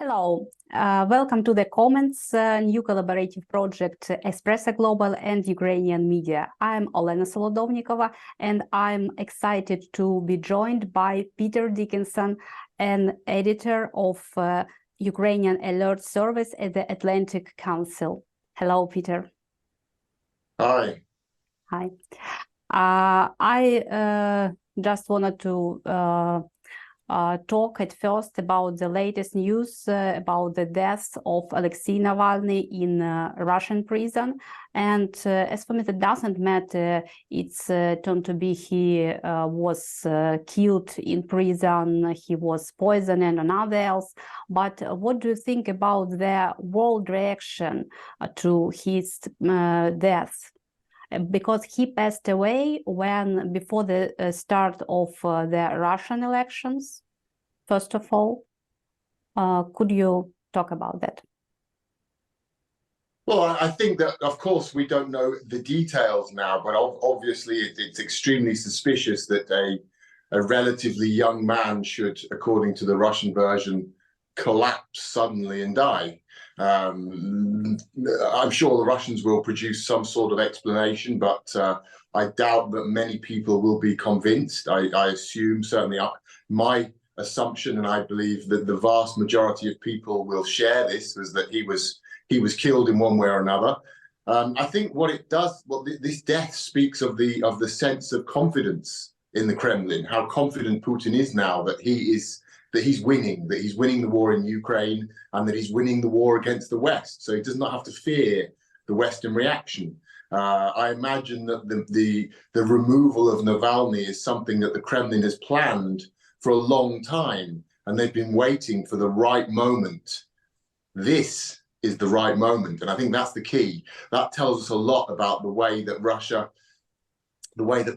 Hello, welcome to the Comments new collaborative project Espresso Global and Ukrainian Media. I'm Olena Solodovnikova and I'm excited to be joined by Peter Dickinson, an editor of UkraineAlert service at the Atlantic Council. Hello, Peter. Hi. Hi. I just wanted to talk at first about the latest news about the death of Alexei Navalny in Russian prison. And as for me, that doesn't matter. It's turned to be he was killed in prison, he was poisoned and another else. But what do you think about the world reaction to his death? Because he passed away before the start of the Russian elections. First of all, could you talk about that? Well, I think that, of course, we don't know the details now, but obviously it's extremely suspicious that a relatively young man should, according to the Russian version, collapse suddenly and die. I'm sure the Russians will produce some sort of explanation, but I doubt that many people will be convinced. I assume, certainly my assumption, and I believe that the vast majority of people will share this, was that he was killed in one way or another. I think this death speaks of the sense of confidence in the Kremlin, how confident Putin is now that he's winning the war in Ukraine and that he's winning the war against the West. So he does not have to fear the Western reaction. I imagine that the removal of Navalny is something that the Kremlin has planned for a long time, and they've been waiting for the right moment. This is the right moment, and I think that's the key. That tells us a lot about the way that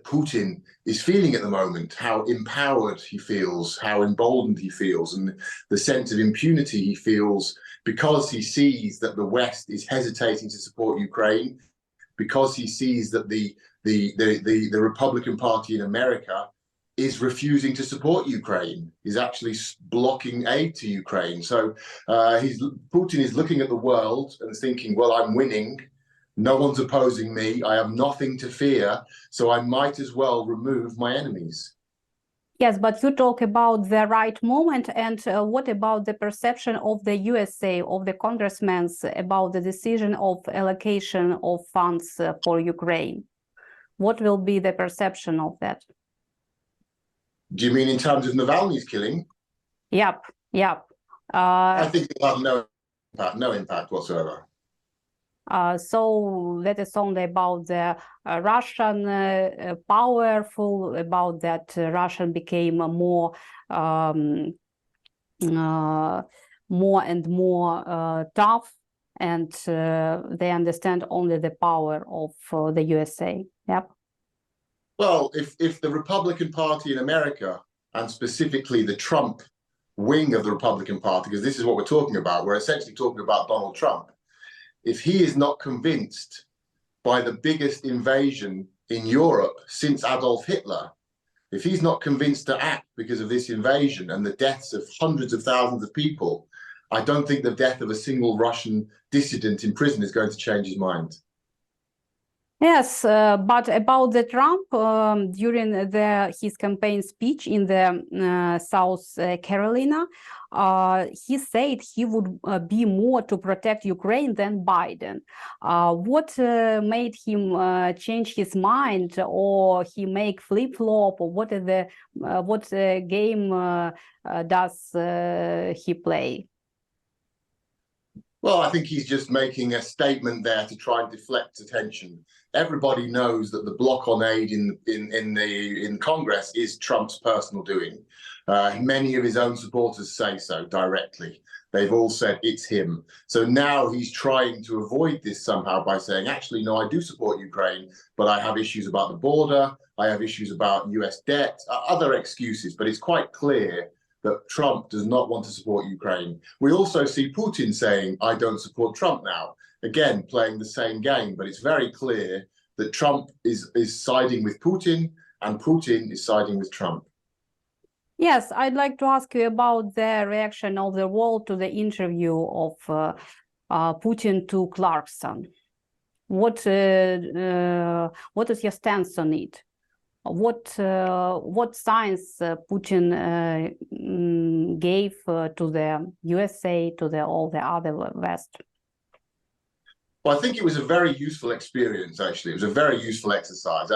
Putin is feeling at the moment, how empowered he feels, how emboldened he feels, and the sense of impunity he feels because he sees that the West is hesitating to support Ukraine, because he sees that the Republican Party in America is refusing to support Ukraine, is actually blocking aid to Ukraine. So Putin is looking at the world and thinking, well, I'm winning. No one's opposing me. I have nothing to fear, so I might as well remove my enemies. Yes, but you talk about the right moment, and what about the perception of the USA, of the congressmen, about the decision of allocation of funds for Ukraine? What will be the perception of that? Do you mean in terms of Navalny's killing? Yep. I think it'll have no impact whatsoever. So that is only about the Russian powerful, about that Russian became more and more tough, and they understand only the power of the USA. Yep. Well, if the Republican Party in America, and specifically the Trump wing of the Republican Party, because this is what we're talking about, we're essentially talking about Donald Trump. If he is not convinced by the biggest invasion in Europe since Adolf Hitler, if he's not convinced to act because of this invasion and the deaths of hundreds of thousands of people, I don't think the death of a single Russian dissident in prison is going to change his mind. Yes, but about the Trump, during his campaign speech in the South Carolina, he said he would be more to protect Ukraine than Biden. What made him change his mind, or he make flip-flop, or what game does he play? Well, I think he's just making a statement there to try and deflect attention. Everybody knows that the block on aid in Congress is Trump's personal doing. Many of his own supporters say so directly. They've all said it's him. So now he's trying to avoid this somehow by saying, actually, no, I do support Ukraine, but I have issues about the border. I have issues about US debt, other excuses. But it's quite clear that Trump does not want to support Ukraine. We also see Putin saying, I don't support Trump now. Again, playing the same game, but it's very clear that Trump is siding with Putin and Putin is siding with Trump. Yes, I'd like to ask you about the reaction of the world to the interview of Putin to Carlson. What is your stance on it? What signs Putin gave to the USA, to all the other West? Well, I think it was a very useful experience, actually. It was a very useful exercise.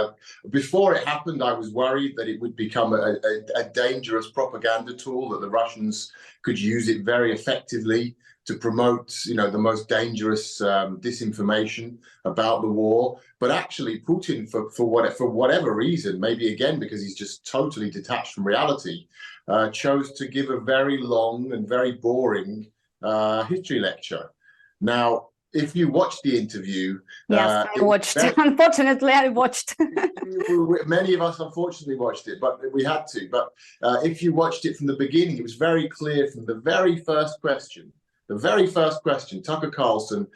Before it happened, I was worried that it would become a dangerous propaganda tool, that the Russians could use it very effectively to promote, the most dangerous disinformation about the war. But actually, Putin, for whatever reason, maybe again because he's just totally detached from reality, chose to give a very long and very boring history lecture. Now, if you watched the interview, yes, I watched. Unfortunately, I watched. Many of us unfortunately watched it, but we had to. But if you watched it from the beginning, it was very clear from the very first question. Tucker Carlson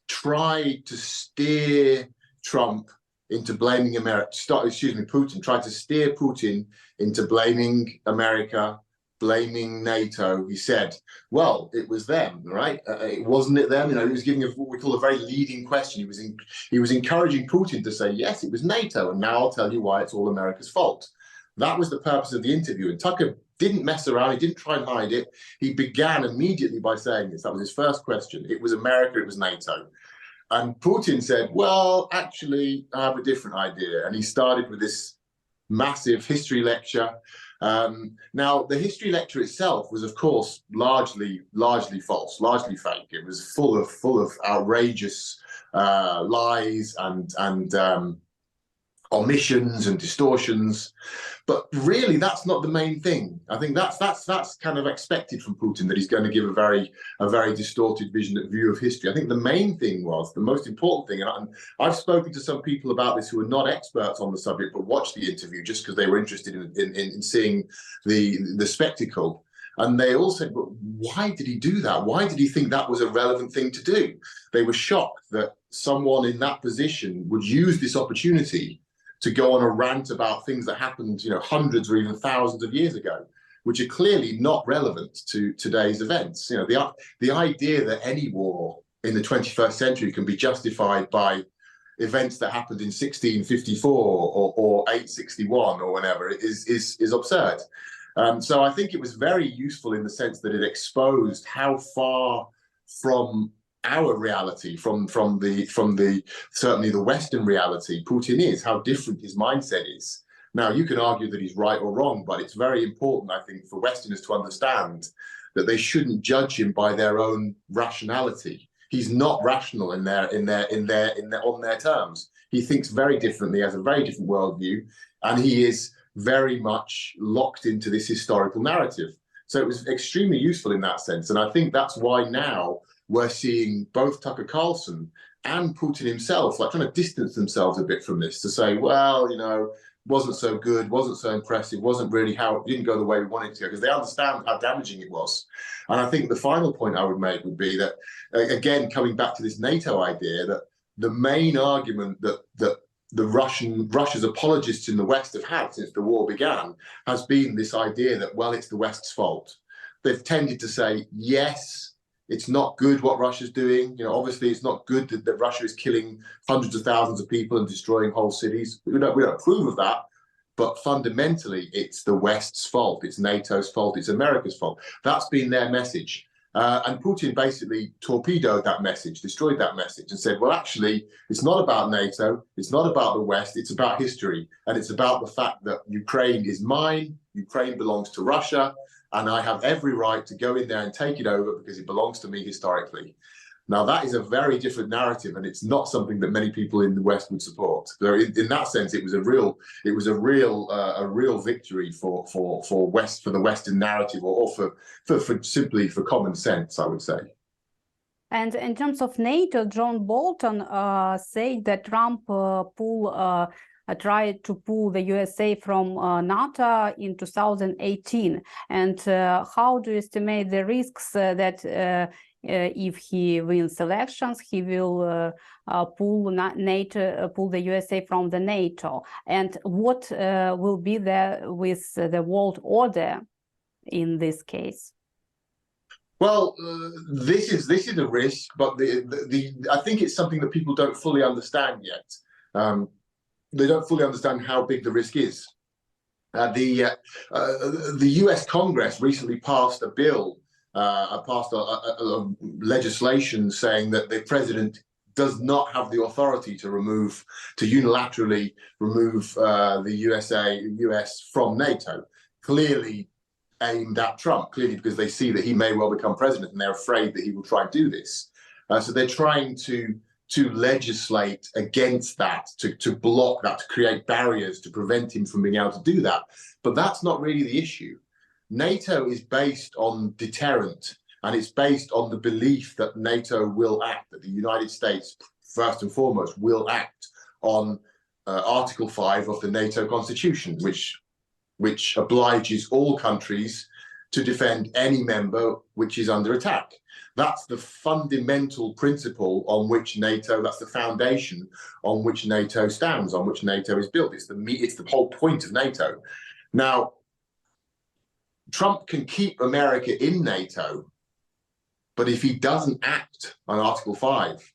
tried to steer Trump into blaming Putin tried to steer Putin into blaming America, blaming NATO. He said, well, it was them, right? It wasn't it them? He was giving what we call a very leading question. He was encouraging Putin to say, yes, it was NATO. And now I'll tell you why it's all America's fault. That was the purpose of the interview. And Tucker didn't mess around. He didn't try and hide it. He began immediately by saying this. That was his first question. It was America, it was NATO. And Putin said, well, actually, I have a different idea. And he started with this massive history lecture. Now, the history lecture itself was, of course, largely false, largely fake. It was full of outrageous lies and omissions and distortions. But really, that's not the main thing. I think that's kind of expected from Putin, that he's going to give a very distorted view of history. I think the main thing was, the most important thing, and I've spoken to some people about this who are not experts on the subject but watched the interview just because they were interested in seeing the spectacle. And they all said, but why did he do that? Why did he think that was a relevant thing to do? They were shocked that someone in that position would use this opportunity to go on a rant about things that happened, hundreds or even thousands of years ago, which are clearly not relevant to today's events. The idea that any war in the 21st century can be justified by events that happened in 1654 or 861 or whatever is absurd. So I think it was very useful in the sense that it exposed how far from our reality, from the certainly the Western reality, Putin is, how different his mindset is. Now, you can argue that he's right or wrong, but it's very important, I think, for Westerners to understand that they shouldn't judge him by their own rationality. He's not rational on their terms. He thinks very differently, has a very different worldview, and he is very much locked into this historical narrative. So it was extremely useful in that sense, and I think that's why now we're seeing both Tucker Carlson and Putin himself trying to distance themselves a bit from this, to say, well, wasn't so good, wasn't so impressive, wasn't really it didn't go the way we wanted it to go, because they understand how damaging it was. And I think the final point I would make would be that, again, coming back to this NATO idea, that the main argument that Russia's apologists in the West have had since the war began has been this idea that, well, it's the West's fault. They've tended to say, yes, it's not good what Russia's doing. Obviously, it's not good that Russia is killing hundreds of thousands of people and destroying whole cities. We don't approve of that. But fundamentally, it's the West's fault. It's NATO's fault. It's America's fault. That's been their message. And Putin basically torpedoed that message, destroyed that message, and said, well, actually, it's not about NATO. It's not about the West. It's about history. And it's about the fact that Ukraine is mine. Ukraine belongs to Russia. And I have every right to go in there and take it over because it belongs to me historically. Now, that is a very different narrative, and it's not something that many people in the West would support. So in that sense, it was a real victory for the Western narrative, or simply for common sense, I would say. And in terms of NATO, John Bolton said that Trump pulled tried to pull the USA from NATO in 2018. And how do you estimate the risks that if he wins elections, he will pull the USA from the NATO? And what will be there with the world order in this case? Well, this is a risk, but I think it's something that people don't fully understand yet. They don't fully understand how big the risk is. The U.S. Congress recently passed a bill, passed a legislation saying that the president does not have the authority to unilaterally remove the US from NATO. Clearly aimed at Trump, clearly because they see that he may well become president and they're afraid that he will try and do this. So they're trying to legislate against that, to block that, to create barriers to prevent him from being able to do that. But that's not really the issue. NATO is based on deterrent, and it's based on the belief that NATO will act, that the United States, first and foremost, will act on Article 5 of the NATO Constitution, which obliges all countries to defend any member which is under attack. That's the fundamental principle on which NATO, that's the foundation on which NATO stands, on which NATO is built. It's the whole point of NATO. Now, Trump can keep America in NATO, but if he doesn't act on Article 5,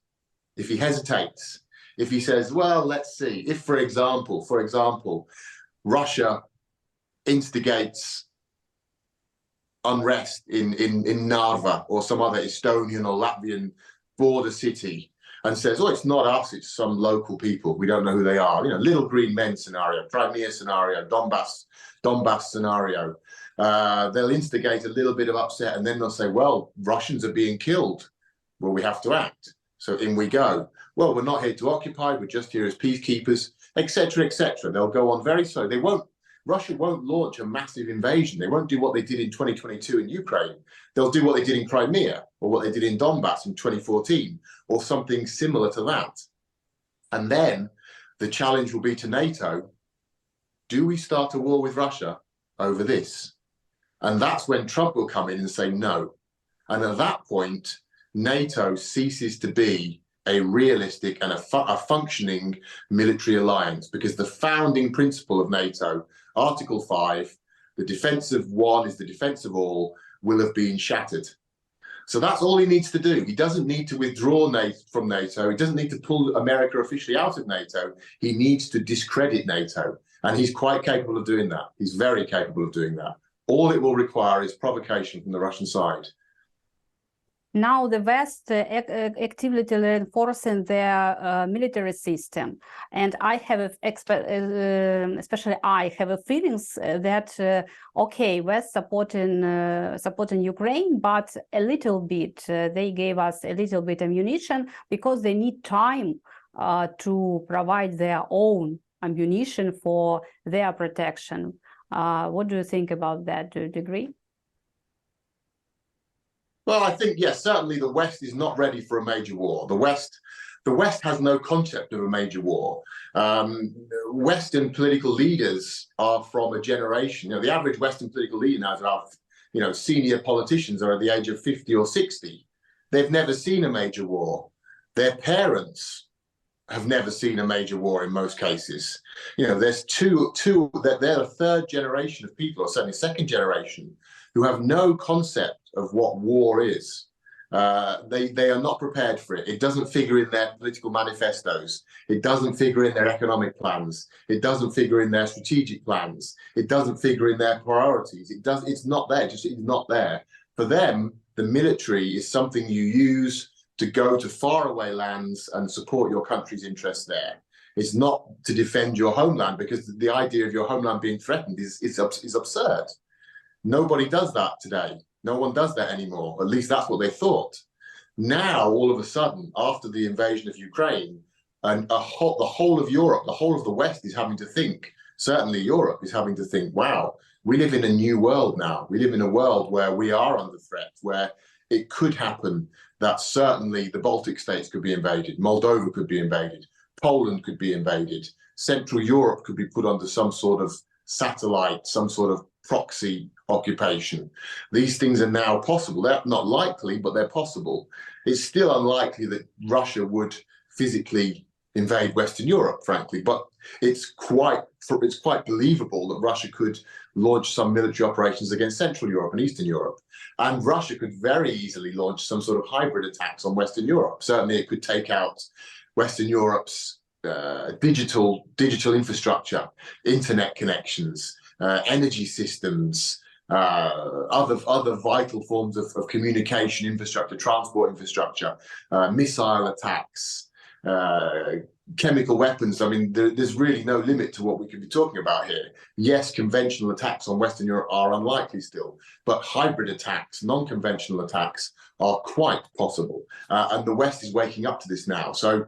if he hesitates, if he says, well, let's see, if, for example, Russia instigates unrest in Narva or some other Estonian or Latvian border city and says, oh, it's not us, it's some local people, we don't know who they are, little green men scenario, Crimea scenario, Donbass scenario. They'll instigate a little bit of upset and then they'll say, well, Russians are being killed. Well, we have to act. So in we go. Well, we're not here to occupy, we're just here as peacekeepers, etc., etc. They'll go on very slowly. Russia won't launch a massive invasion. They won't do what they did in 2022 in Ukraine. They'll do what they did in Crimea or what they did in Donbass in 2014 or something similar to that. And then the challenge will be to NATO, do we start a war with Russia over this? And that's when Trump will come in and say no. And at that point, NATO ceases to be a realistic and a functioning military alliance, because the founding principle of NATO, Article 5, the defense of one is the defense of all, will have been shattered. So that's all he needs to do. He doesn't need to withdraw from NATO. He doesn't need to pull America officially out of NATO. He needs to discredit NATO. And he's quite capable of doing that. He's very capable of doing that. All it will require is provocation from the Russian side. Now the West actively reinforcing their military system, and I have especially I have a feelings that okay, West supporting Ukraine, but a little bit they gave us a little bit ammunition because they need time to provide their own ammunition for their protection. What do you think about that? Do you agree? Well, I think, yes, certainly the West is not ready for a major war. The West has no concept of a major war. Western political leaders are from a generation, the average Western political leader now is about, senior politicians are at the age of 50 or 60. They've never seen a major war. Their parents have never seen a major war in most cases. There's they're a third generation of people, or certainly second generation, who have no concept of what war is. They are not prepared for it. It doesn't figure in their political manifestos. It doesn't figure in their economic plans. It doesn't figure in their strategic plans. It doesn't figure in their priorities. It's not there, it's not there. For them, the military is something you use to go to faraway lands and support your country's interests there. It's not to defend your homeland, because the idea of your homeland being threatened is absurd. Nobody does that today. No one does that anymore. At least that's what they thought. Now, all of a sudden, after the invasion of Ukraine, and the whole of Europe, the whole of the West is having to think, certainly Europe is having to think, wow, we live in a new world now. We live in a world where we are under threat, where it could happen that certainly the Baltic States could be invaded, Moldova could be invaded, Poland could be invaded. Central Europe could be put under some sort of satellite, some sort of proxy occupation. These things are now possible. They're not likely, but they're possible. It's still unlikely that Russia would physically invade Western Europe, frankly, but it's quite believable that Russia could launch some military operations against Central Europe and Eastern Europe. And Russia could very easily launch some sort of hybrid attacks on Western Europe. Certainly it could take out Western Europe's digital infrastructure, internet connections, energy systems, other vital forms of communication infrastructure, transport infrastructure, missile attacks, chemical weapons. I mean, there's really no limit to what we could be talking about here. Yes, conventional attacks on Western Europe are unlikely still, but hybrid attacks, non-conventional attacks are quite possible. And the West is waking up to this now. So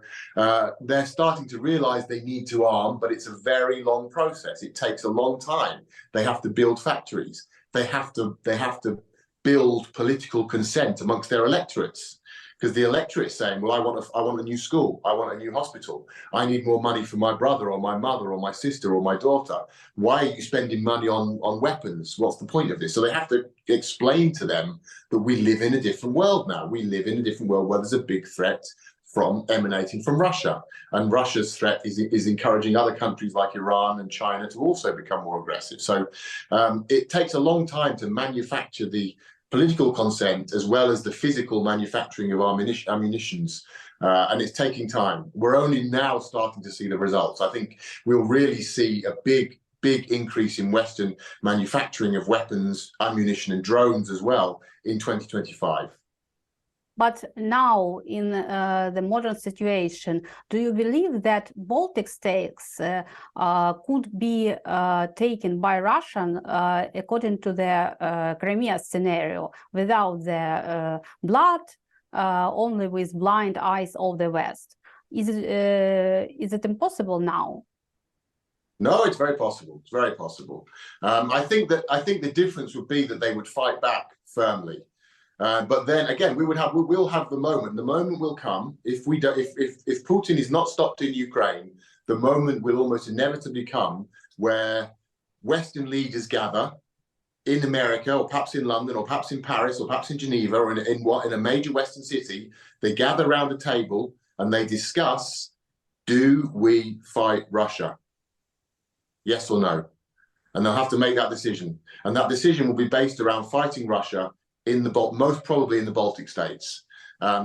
they're starting to realize they need to arm, but it's a very long process. It takes a long time. They have to build factories. They have to build political consent amongst their electorates. Because the electorate is saying, well, I want a new school, I want a new hospital, I need more money for my brother or my mother or my sister or my daughter. Why are you spending money on weapons? What's the point of this? So they have to explain to them that we live in a different world now. We live in a different world where there's a big threat emanating from Russia. And Russia's threat is encouraging other countries like Iran and China to also become more aggressive. So it takes a long time to manufacture the political consent as well as the physical manufacturing of ammunitions, and it's taking time. We're only now starting to see the results. I think we'll really see a big increase in Western manufacturing of weapons, ammunition and drones as well in 2025. But now, in the modern situation, do you believe that Baltic states could be taken by Russia according to the Crimea scenario, without the blood, only with blind eyes of the West? Is it impossible now? No, it's very possible. It's very possible. I think the difference would be that they would fight back firmly. But then again, we'll have the moment. The moment will come if Putin is not stopped in Ukraine. The moment will almost inevitably come where Western leaders gather in America, or perhaps in London, or perhaps in Paris, or perhaps in Geneva, or in a major Western city. They gather around a table and they discuss: do we fight Russia? Yes or no? And they'll have to make that decision. And that decision will be based around fighting Russia most probably in the Baltic States.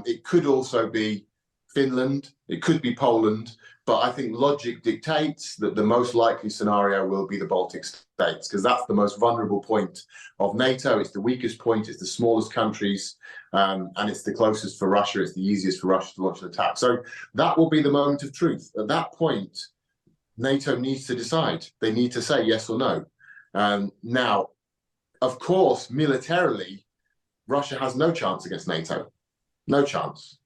It could also be Finland, it could be Poland, but I think logic dictates that the most likely scenario will be the Baltic States, because that's the most vulnerable point of NATO. It's the weakest point, it's the smallest countries, and it's the closest for Russia. It's the easiest for Russia to launch an attack. So that will be the moment of truth. At that point, NATO needs to decide. They need to say yes or no. Now, of course, militarily, Russia has no chance against NATO, no chance.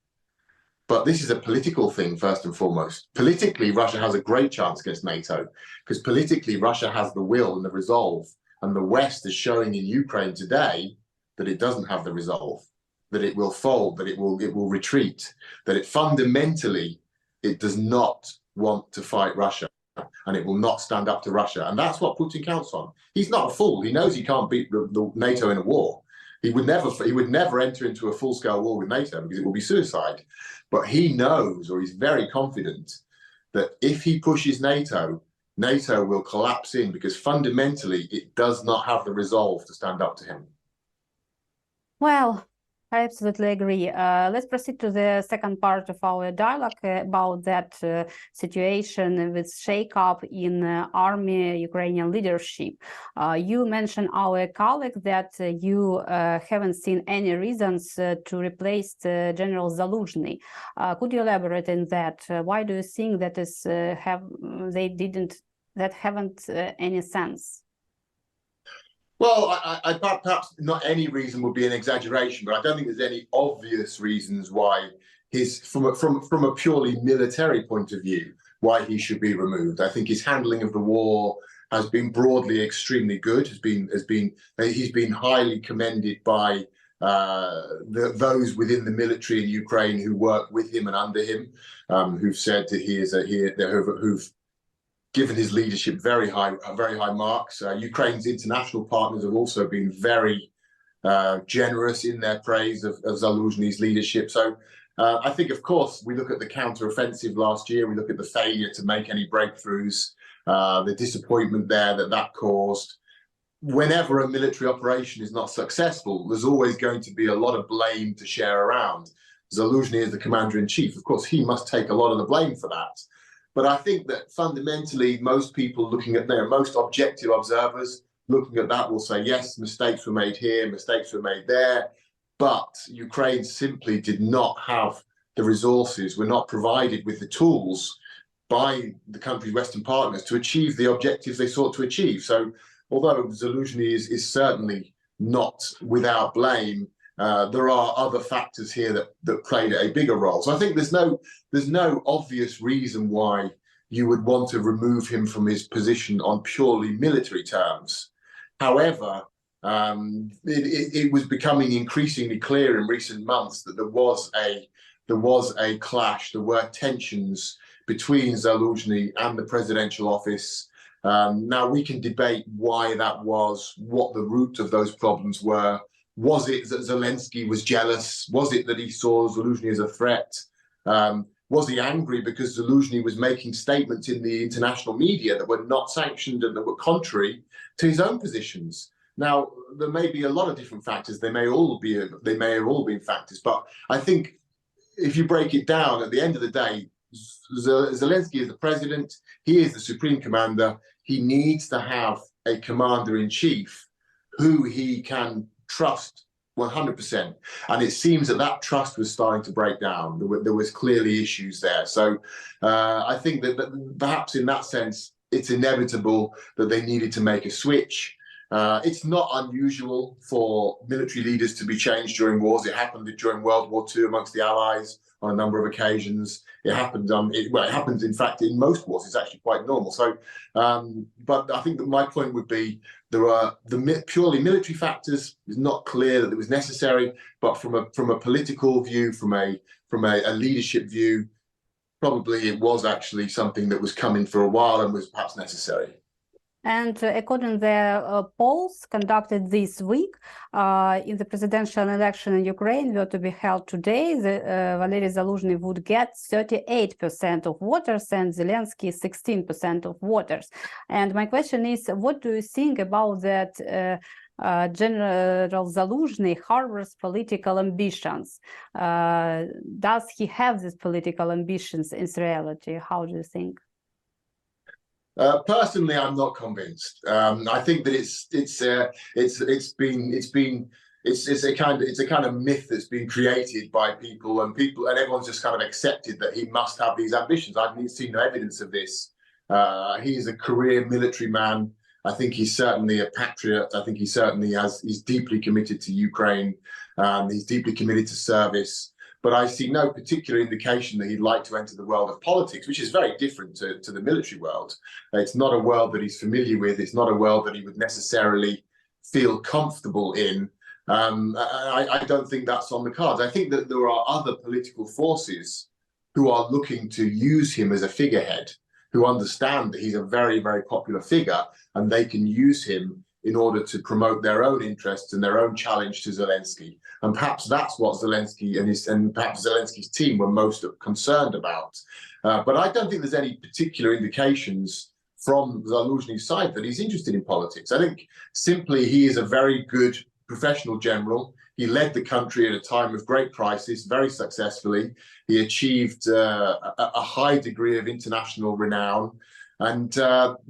But this is a political thing, first and foremost. Politically, Russia has a great chance against NATO, because politically, Russia has the will and the resolve. And the West is showing in Ukraine today that it doesn't have the resolve, that it will fold, that it will retreat, that fundamentally, it does not want to fight Russia, and it will not stand up to Russia. And that's what Putin counts on. He's not a fool. He knows he can't beat the NATO in a war. He would never enter into a full-scale war with NATO, because it will be suicide. But he knows, or he's very confident, that if he pushes NATO, NATO will collapse in, because fundamentally it does not have the resolve to stand up to him. Well, I absolutely agree. Let's proceed to the second part of our dialogue about that situation with shake-up in army Ukrainian leadership. You mentioned, our colleague, that you haven't seen any reasons to replace General Zaluzhny. Could you elaborate on that? Why do you think that haven't any sense? Well, I perhaps not any reason would be an exaggeration, but I don't think there's any obvious reasons why from a purely military point of view, why he should be removed. I think his handling of the war has been broadly extremely good. He's been highly commended by those within the military in Ukraine who work with him and under him, who've said that who've given his leadership very high marks. Ukraine's international partners have also been very generous in their praise of Zaluzhny's leadership. So I think, of course, we look at the counter-offensive last year, we look at the failure to make any breakthroughs, the disappointment there that caused. Whenever a military operation is not successful, there's always going to be a lot of blame to share around. Zaluzhny is the commander-in-chief. Of course, he must take a lot of the blame for that. But I think that fundamentally, most people looking at there, most objective observers looking at that will say, yes, mistakes were made here, mistakes were made there, but Ukraine simply did not have the resources, were not provided with the tools by the country's Western partners to achieve the objectives they sought to achieve. So although Zaluzhny is certainly not without blame, there are other factors here that played a bigger role. So I think there's no obvious reason why you would want to remove him from his position on purely military terms. However, it was becoming increasingly clear in recent months that there was a clash, there were tensions between Zaluzhny and the presidential office. Now, we can debate why that was, what the root of those problems were. Was it that Zelensky was jealous? Was it that he saw Zaluzhny as a threat? Was he angry because Zaluzhny was making statements in the international media that were not sanctioned and that were contrary to his own positions? Now, there may be a lot of different factors. They may have all been factors. But I think if you break it down, at the end of the day, Zelensky is the president. He is the supreme commander. He needs to have a commander-in-chief who he can trust 100%. And it seems that trust was starting to break down. There was clearly issues there. So I think that perhaps in that sense, it's inevitable that they needed to make a switch. It's not unusual for military leaders to be changed during wars. It happened during World War II amongst the Allies on a number of occasions. It happened, it happens, in fact, in most wars. It's actually quite normal. So, but I think that my point would be there are the purely military factors. It's not clear that it was necessary, but from a political view, from a leadership view, probably it was actually something that was coming for a while and was perhaps necessary. And according to the polls conducted this week, in the presidential election in Ukraine were to be held today, Valery Zaluzhny would get 38% of voters and Zelensky 16% of voters. And my question is, what do you think about that General Zaluzhny harbors political ambitions? Does he have these political ambitions in reality? How do you think? Personally, I'm not convinced. I think that it's a kind of myth that's been created by people, and everyone's just kind of accepted that he must have these ambitions. I've seen no evidence of this. He is a career military man. I think he's certainly a patriot. I think he's deeply committed to Ukraine. He's deeply committed to service. But I see no particular indication that he'd like to enter the world of politics, which is very different to the military world. It's not a world that he's familiar with. It's not a world that he would necessarily feel comfortable in. I don't think that's on the cards. I think that there are other political forces who are looking to use him as a figurehead, who understand that he's a very, very popular figure, and they can use him in order to promote their own interests and their own challenge to Zelensky. And perhaps that's what Zelensky and perhaps Zelensky's team were most concerned about. But I don't think there's any particular indications from Zaluzhny's side that he's interested in politics. I think simply he is a very good professional general. He led the country at a time of great crisis very successfully. He achieved a high degree of international renown. And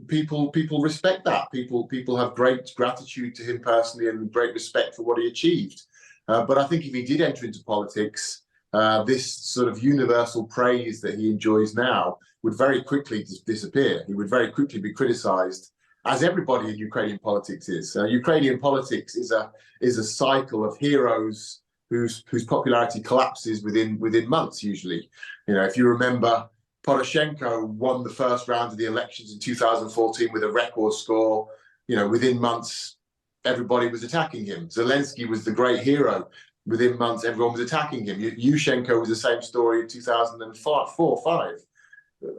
people respect that. People have great gratitude to him personally and great respect for what he achieved. But I think if he did enter into politics, this sort of universal praise that he enjoys now would very quickly disappear. He would very quickly be criticized, as everybody in Ukrainian politics is. Ukrainian politics is a cycle of heroes whose popularity collapses within months usually. You know, if you remember, Poroshenko won the first round of the elections in 2014 with a record score. You know, within months, everybody was attacking him. Zelensky was the great hero. Within months, everyone was attacking him. Yushchenko was the same story in 2004-5.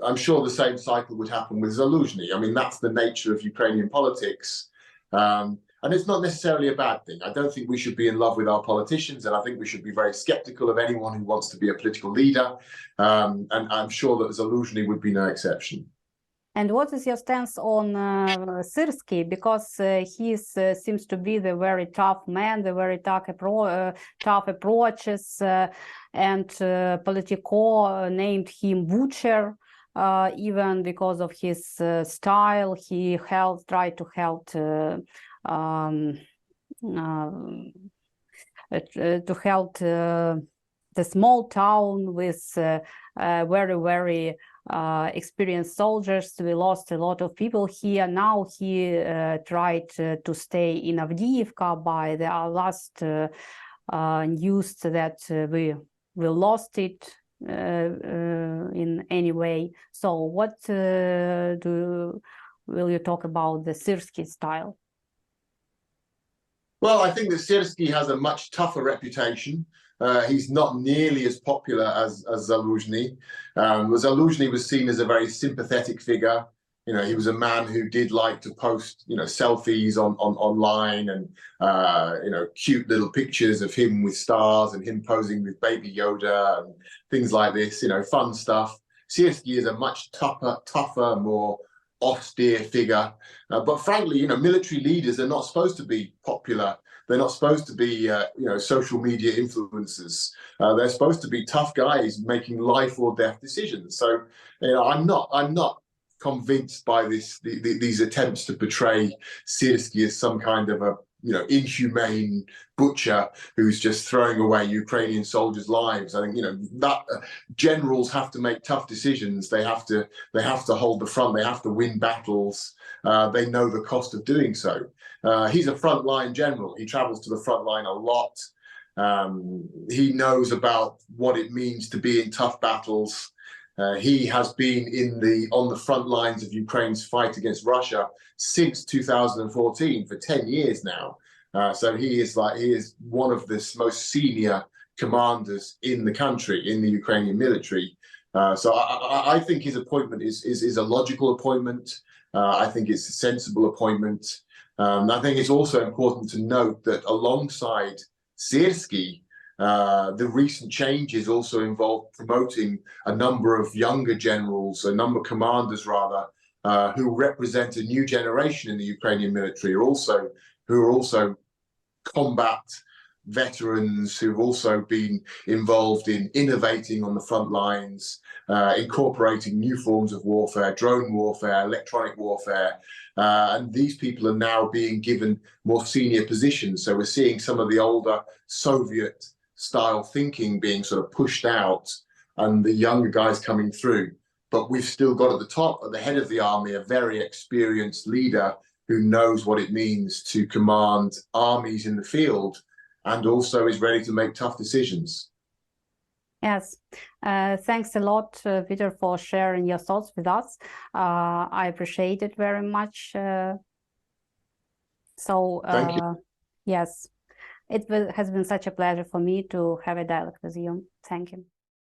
I'm sure the same cycle would happen with Zaluzhny. I mean, that's the nature of Ukrainian politics. And it's not necessarily a bad thing. I don't think we should be in love with our politicians, and I think we should be very skeptical of anyone who wants to be a political leader. And I'm sure that Zaluzhny would be no exception. And what is your stance on Syrskiy? Because he seems to be the very tough man, the very tough approaches, and Politico named him Butcher, even because of his style. He tried to help the small town with very experienced soldiers. We lost a lot of people here. Now he tried to stay in Avdiivka. By the last news that we lost it in any way. So what will you talk about the Syrskiy style? Well, I think that Syrskiy has a much tougher reputation. He's not nearly as popular as Zaluzhny. Zaluzhny was seen as a very sympathetic figure. You know, he was a man who did like to post, you know, selfies online and, you know, cute little pictures of him with stars and him posing with Baby Yoda and things like this, you know, fun stuff. Syrskiy is a much tougher, more austere figure. But frankly, you know, military leaders are not supposed to be popular. They're not supposed to be, you know, social media influencers. They're supposed to be tough guys making life or death decisions. So, you know, I'm not convinced by these attempts to portray Syrskiy as some kind of a, you know, inhumane butcher who's just throwing away Ukrainian soldiers' lives. I think, you know, that generals have to make tough decisions. They have to hold the front. They have to win battles. They know the cost of doing so. He's a frontline general. He travels to the front line a lot. He knows about what it means to be in tough battles. He has been on the front lines of Ukraine's fight against Russia since 2014, for 10 years now. So he is one of the most senior commanders in the country, in the Ukrainian military. So I think his appointment is a logical appointment. I think it's a sensible appointment. I think it's also important to note that alongside Syrskiy, the recent changes also involve promoting a number of younger generals, a number of commanders rather, who represent a new generation in the Ukrainian military, who are also combat veterans who've also been involved in innovating on the front lines, incorporating new forms of warfare, drone warfare, electronic warfare. And these people are now being given more senior positions. So we're seeing some of the older Soviet style thinking being sort of pushed out and the younger guys coming through. But we've still got at the top, at the head of the army, a very experienced leader who knows what it means to command armies in the field and also is ready to make tough decisions. Yes, thanks a lot, Peter, for sharing your thoughts with us. I appreciate it very much. Thank you. Yes, it has been such a pleasure for me to have a dialogue with you. Thank you.